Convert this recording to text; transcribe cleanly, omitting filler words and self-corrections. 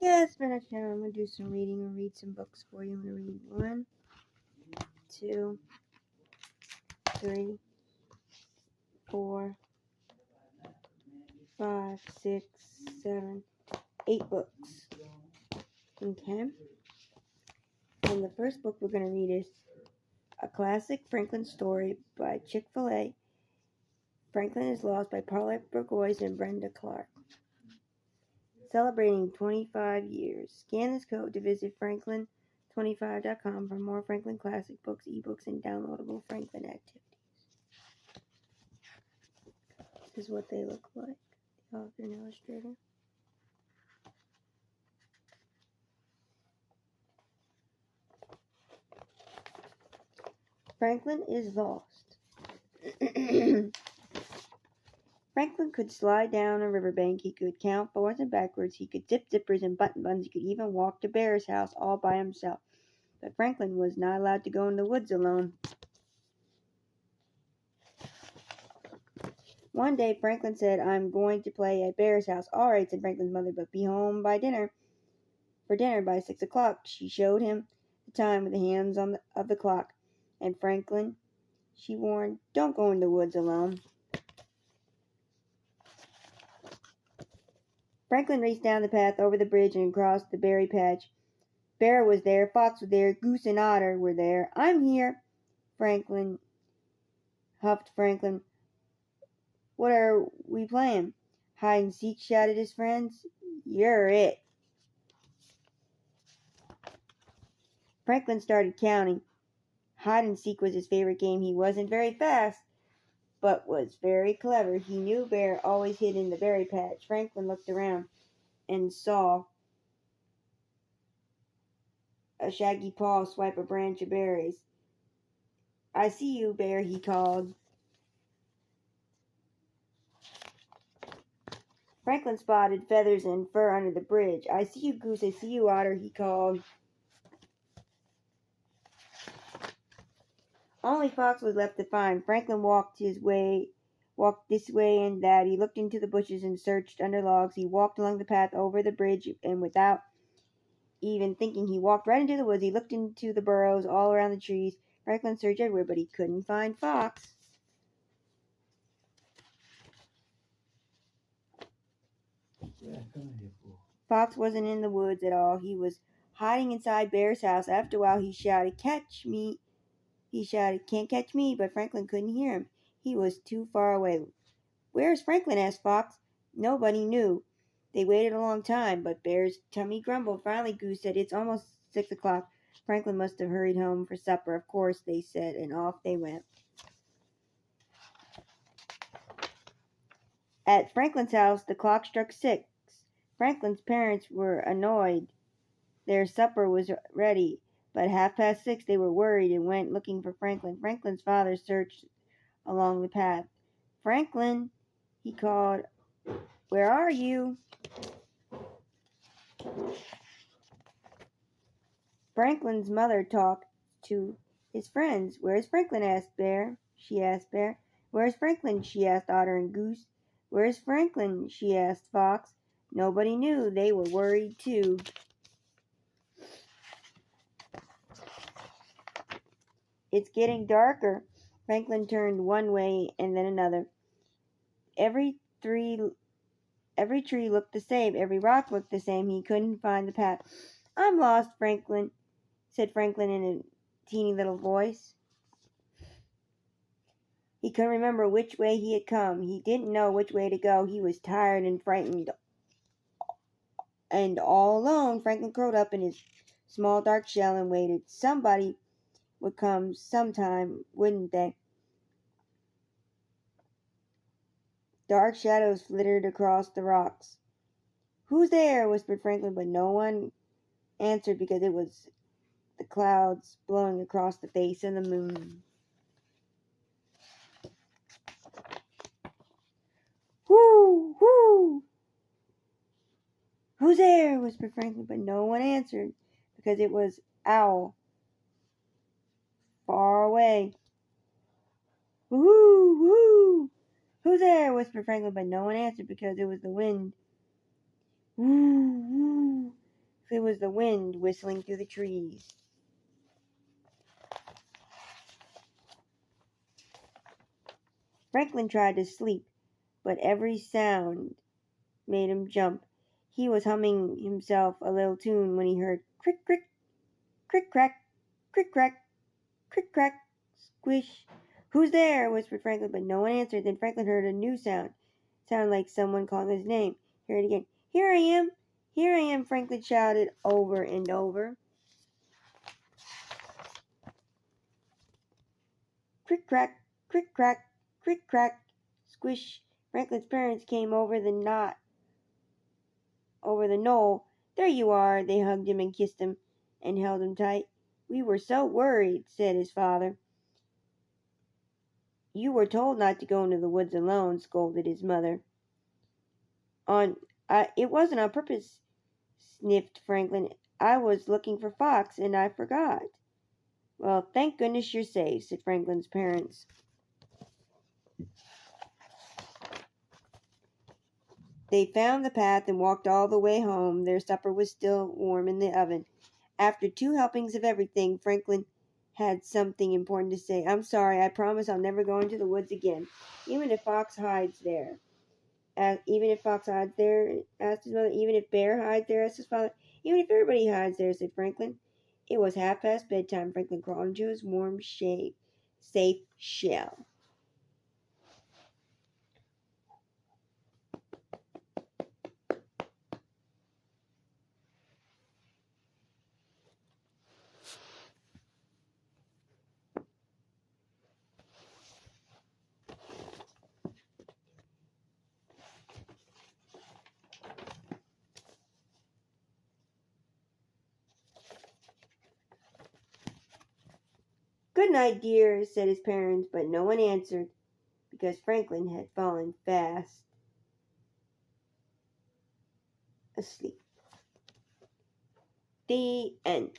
Yes, for next channel, I'm going to do some reading and read some books for you. I'm going to read 1, 2, 3, 4, 5, 6, 7, 8 books. Okay. And the first book we're going to read is A Classic Franklin Story by Chick-fil-A. Franklin is Lost by Paulette Burgoyes and Brenda Clark. Celebrating 25 years. Scan this code to visit franklin25.com for more Franklin classic books, ebooks, and downloadable Franklin activities. This is what they look like. The author and illustrator. Franklin is lost. Franklin could slide down a riverbank, he could count forwards and backwards, he could zip zippers and button buttons, he could even walk to Bear's house all by himself. But Franklin was not allowed to go in the woods alone. One day Franklin said, "I'm going to play at Bear's house." "All right," said Franklin's mother, "but be home for dinner by 6 o'clock. She showed him the time with the hands of the clock. "And Franklin," she warned, "don't go in the woods alone." Franklin raced down the path, over the bridge, and across the berry patch. Bear was there, Fox was there, Goose and Otter were there. "I'm here," huffed Franklin. "What are we playing?" "Hide and seek," shouted his friends. "You're it." Franklin started counting. Hide and seek was his favorite game. He wasn't very fast, but was very clever. He knew Bear always hid in the berry patch. Franklin looked around and saw a shaggy paw swipe a branch of berries. "I see you, Bear," he called. Franklin spotted feathers and fur under the bridge. "I see you, Goose. I see you, Otter," he called. Only Fox was left to find. Franklin walked this way and that. He looked into the bushes and searched under logs. He walked along the path over the bridge, and without even thinking, he walked right into the woods. He looked into the burrows all around the trees. Franklin searched everywhere, but he couldn't find Fox. Fox wasn't in the woods at all. He was hiding inside Bear's house. After a while, he shouted, "Catch me!" He shouted, "Can't catch me," but Franklin couldn't hear him. He was too far away. "Where's Franklin?" asked Fox. Nobody knew. They waited a long time, but Bear's tummy grumbled. Finally, Goose said, "It's almost 6 o'clock. Franklin must have hurried home for supper." "Of course," they said, and off they went. At Franklin's house, the clock struck 6. Franklin's parents were annoyed. Their supper was ready, but at 6:30 they were worried and went looking for Franklin. Franklin's father searched along the path. "Franklin," he called, "where are you?" Franklin's mother talked to his friends. "Where's Franklin?" she asked Bear. "Where's Franklin?" she asked Otter and Goose. "Where's Franklin?" she asked Fox. Nobody knew. They were worried too. "It's getting darker." Franklin turned one way and then another. Every tree looked the same. Every rock looked the same. He couldn't find the path. "I'm lost, Franklin," said Franklin in a teeny little voice. He couldn't remember which way he had come. He didn't know which way to go. He was tired and frightened. And all alone, Franklin curled up in his small dark shell and waited. Somebody would come sometime, wouldn't they? Dark shadows flittered across the rocks. "Who's there?" whispered Franklin, but no one answered because it was the clouds blowing across the face of the moon. "Whoo! Whoo! Who's there?" whispered Franklin, but no one answered because it was Owl far away. "Whoo! Whoo! Who's there?" whispered Franklin, but no one answered because it was the wind. "Whoo! Whoo! It was the wind whistling through the trees. Franklin tried to sleep, but every sound made him jump. He was humming himself a little tune when he heard crick, crick, crick, crack, crick, crack, crick, crack, squish. "Who's there?" whispered Franklin, but no one answered. Then Franklin heard a new sound. It sounded like someone calling his name. He heard it again. "Here I am! Here I am!" Franklin shouted over and over. Crick, crack, crick, crack, crick, crack, squish. Franklin's parents came over the knoll. "There you are!" They hugged him and kissed him and held him tight. "We were so worried," said his father. "You were told not to go into the woods alone," scolded his mother. It wasn't on purpose," sniffed Franklin. "I was looking for Fox, and I forgot." "Well, thank goodness you're safe," said Franklin's parents. They found the path and walked all the way home. Their supper was still warm in the oven. After 2 helpings of everything, Franklin had something important to say. "I'm sorry. I promise I'll never go into the woods again, even if Fox hides there." "Even if Fox hides there?" asked his mother. "Even if Bear hides there?" asked his father. "Even if everybody hides there," said Franklin. It was half past bedtime. Franklin crawled into his warm, safe shell. "Good night, dear," said his parents, but no one answered because Franklin had fallen fast asleep. The end.